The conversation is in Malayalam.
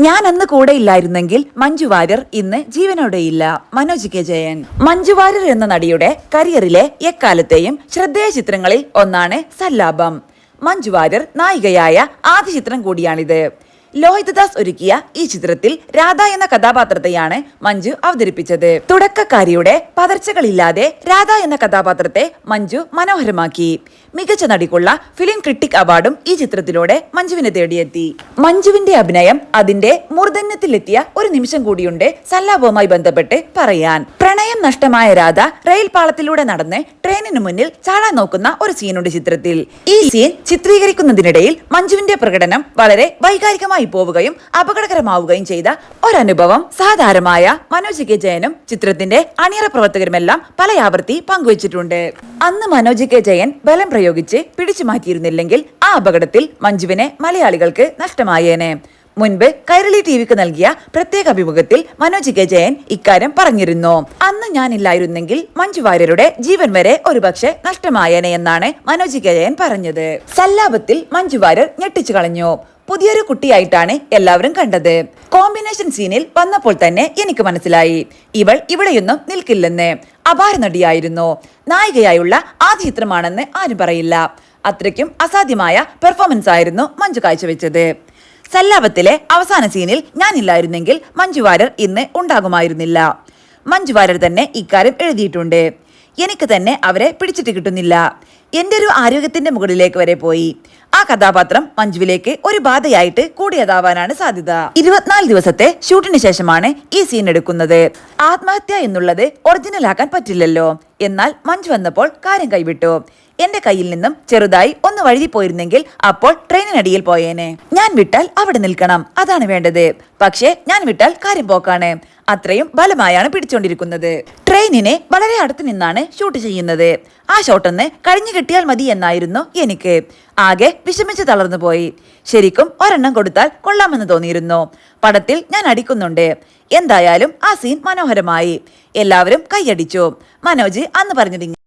ഞാൻ അന്ന് കൂടെ ഇല്ലായിരുന്നെങ്കിൽ മഞ്ജു വാര്യർ ഇന്ന് ജീവനോടെയില്ല. മനോജ് കെ ജയൻ. മഞ്ജു വാര്യർ എന്ന നടിയുടെ കരിയറിലെ എക്കാലത്തെയും ശ്രദ്ധേയ ചിത്രങ്ങളിൽ ഒന്നാണ് സല്ലാപം. മഞ്ജു വാര്യർ നായികയായ ആദ്യ ചിത്രം കൂടിയാണിത്. ലോഹിതദാസ് ഒരുക്കിയ ഈ ചിത്രത്തിൽ രാധ എന്ന കഥാപാത്രത്തെയാണ് മഞ്ജു അവതരിപ്പിച്ചത്. തുടക്കക്കാരിയുടെ പതർച്ചകളില്ലാതെ രാധ എന്ന കഥാപാത്രത്തെ മഞ്ജു മനോഹരമാക്കി. മികച്ച നടിക്കുള്ള ഫിലിം ക്രിട്ടിക് അവാർഡും ഈ ചിത്രത്തിലൂടെ മഞ്ജുവിനെ തേടിയെത്തി. മഞ്ജുവിന്റെ അഭിനയം അതിന്റെ മൂർധന്യത്തിലെത്തിയ ഒരു നിമിഷം കൂടിയുണ്ട് സല്ലാപവുമായി ബന്ധപ്പെട്ട് പറയാൻ. പ്രണയം നഷ്ടമായ രാധ റെയിൽ പാളത്തിലൂടെ നടന്ന് ട്രെയിനിന് മുന്നിൽ ചാടാൻ നോക്കുന്ന ഒരു സീനുണ്ട് ചിത്രത്തിൽ. ഈ സീൻ ചിത്രീകരിക്കുന്നതിനിടയിൽ മഞ്ജുവിന്റെ പ്രകടനം വളരെ വൈകാരികമായി പോവുകയും അപകടകരമാവുകയും ചെയ്ത ഒരനുഭവം സാധാരണമായ മനോജ് കെ ജയനും ചിത്രത്തിന്റെ അണിയറ പ്രവർത്തകരുമെല്ലാം പലയാവർത്തി പങ്കുവച്ചിട്ടുണ്ട്. അന്ന് മനോജ് കെ ജയൻ ബലം പ്രയോഗിച്ച് പിടിച്ചു മാറ്റിയിരുന്നില്ലെങ്കിൽ ആ അപകടത്തിൽ മഞ്ജുവിനെ മലയാളികൾക്ക് നഷ്ടമായേനെ. മുൻപ് കൈരളി ടിവിക്ക് നൽകിയ പ്രത്യേക അഭിമുഖത്തിൽ മനോജ് കെ ജയൻ ഇക്കാര്യം പറഞ്ഞിരുന്നു. അന്ന് ഞാനില്ലായിരുന്നെങ്കിൽ മഞ്ജു വാര്യരുടെ ജീവൻ വരെ ഒരുപക്ഷെ നഷ്ടമായേനെ എന്നാണ് മനോജ് കെ ജയൻ പറഞ്ഞത്. സല്ലാപത്തിൽ മഞ്ജു വാര്യർ ഞെട്ടിച്ചു കളഞ്ഞു. പുതിയൊരു കുട്ടിയായിട്ടാണ് എല്ലാവരും കണ്ടത്. കോമ്പിനേഷൻ സീനിൽ വന്നപ്പോൾ തന്നെ എനിക്ക് മനസ്സിലായി ഇവൾ ഇവിടെയൊന്നും നിൽക്കില്ലെന്ന്. അപാര നടിയായിരുന്നു. നായികയായുള്ള ആദ്യ ചിത്രമാണെന്ന് ആരും പറയില്ല. അത്രയ്ക്കും അസാധ്യമായ പെർഫോമൻസ് ആയിരുന്നു മഞ്ജു കാഴ്ചവെച്ചത്. സല്ലാപത്തിലെ അവസാന സീനിൽ ഞാനില്ലായിരുന്നെങ്കിൽ മഞ്ജു വാര്യർ ഇന്ന് ഉണ്ടാകുമായിരുന്നില്ല. മഞ്ജു വാര്യർ തന്നെ ഇക്കാര്യം എഴുതിയിട്ടുണ്ട്. എനിക്ക് തന്നെ അവരെ പിടിച്ചിട്ട് കിട്ടുന്നില്ല. എന്റെ ഒരു ആരോഗ്യത്തിന്റെ മുകളിലേക്ക് വരെ പോയി. ആ കഥാപാത്രം മഞ്ജുവിലേക്ക് ഒരു ബാധയായിട്ട് കൂടിയതാവാനാണ് സാധ്യത. 24 ദിവസത്തെ ഷൂട്ടിന് ശേഷമാണ് ഈ സീൻ എടുക്കുന്നത്. ആത്മഹത്യ എന്നുള്ളത് ഒറിജിനൽ ആക്കാൻ പറ്റില്ലല്ലോ. എന്നാൽ മഞ്ജു വന്നപ്പോൾ കാര്യം കൈവിട്ടു. എന്റെ കയ്യിൽ നിന്നും ചെറുതായി ഒന്ന് വഴുതി പോയിരുന്നെങ്കിൽ അപ്പോൾ ട്രെയിനിനടിയിൽ പോയേനെ. ഞാൻ വിട്ടാൽ അവിടെ നിൽക്കണം, അതാണ് വേണ്ടത്. പക്ഷേ ഞാൻ വിട്ടാൽ കാര്യം പോക്കാണ്. അത്രയും ബലമായാണ് പിടിച്ചുകൊണ്ടിരിക്കുന്നത്. ട്രെയിനിനെ വളരെ അടുത്ത് നിന്നാണ് ഷൂട്ട് ചെയ്യുന്നത്. ആ ഷോട്ടൊന്ന് കഴിഞ്ഞു കിട്ടിയാൽ മതി എന്നായിരുന്നു എനിക്ക്. ആകെ വിഷമിച്ച് തളർന്നു പോയി. ശരിക്കും ഒരെണ്ണം കൊടുത്താൽ കൊള്ളാമെന്ന് തോന്നിയിരുന്നു. പടത്തിൽ ഞാൻ അടിക്കുന്നുണ്ട്. എന്തായാലും ആ സീൻ മനോഹരമായി. എല്ലാവരും കൈയടിച്ചു. മനോജ് അന്ന് പറഞ്ഞിട്ട്